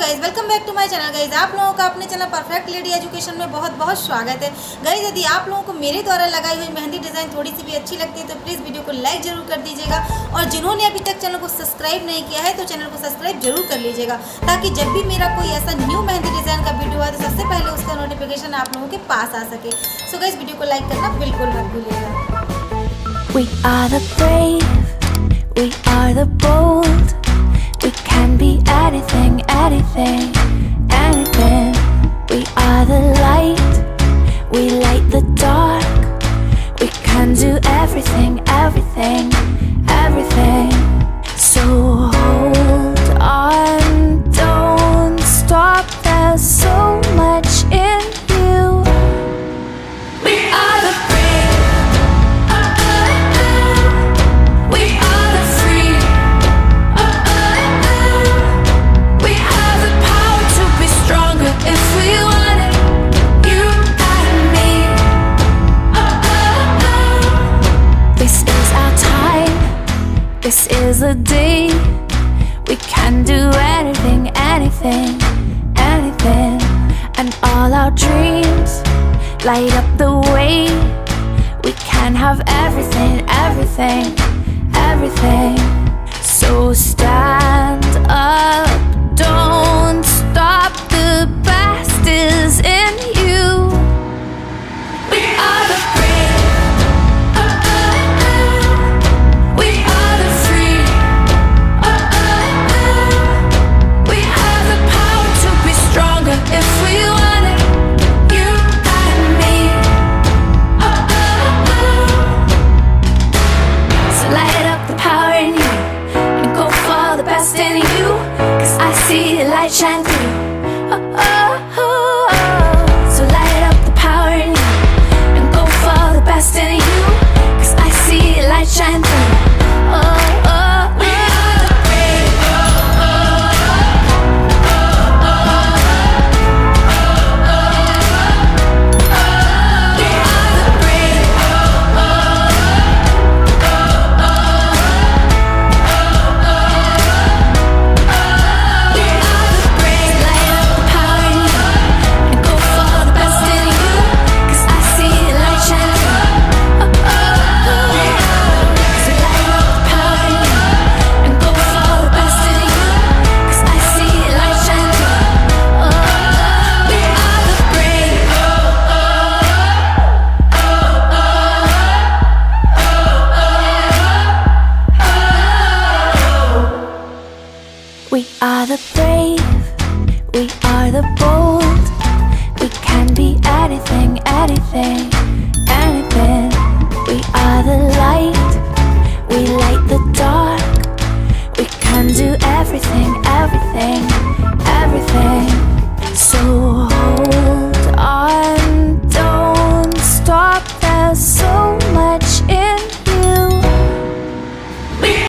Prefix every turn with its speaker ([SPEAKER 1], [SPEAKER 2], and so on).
[SPEAKER 1] Guys welcome back to my channel. Guys आप लोगों का अपने चैनल परफेक्ट लेडी एजुकेशन में बहुत बहुत स्वागत है। गाइज यदि आप लोगों को मेरे द्वारा लगाई हुई मेहंदी डिज़ाइन थोड़ी सी भी अच्छी लगती है तो प्लीज़ वीडियो को लाइक जरूर कर दीजिएगा, और जिन्होंने अभी तक चैनल को सब्सक्राइब नहीं किया है तो चैनल को सब्सक्राइब जरूर कर लीजिएगा, ताकि जब भी मेरा कोई ऐसा न्यू मेहंदी डिज़ाइन का वीडियो आए तो सबसे पहले उसका नोटिफिकेशन आप लोगों के पास आ सके। सो गाइज वीडियो को लाइक करना बिल्कुल मत भूलिएगा।
[SPEAKER 2] We are the brave, we are the bold. We can be anything, anything, anything. We are the light, we light the dark. We can do everything, everything, everything. So hold on, don't stop, there's so much in you. We are the This is the day we can do anything, anything, anything. And all our dreams light up the way. We can have everything, everything, everything. So stand up, don't stop, the best is in you. We are the if we want it, you and me. So light up the power in you and go for the best in you, 'cause I see the light shine through. So light up the power in you and go for the best in you, 'cause I see the light shine through. We are the brave, we are the bold. We can be anything, anything, anything. We are the light, we light the dark. We can do everything, everything, everything.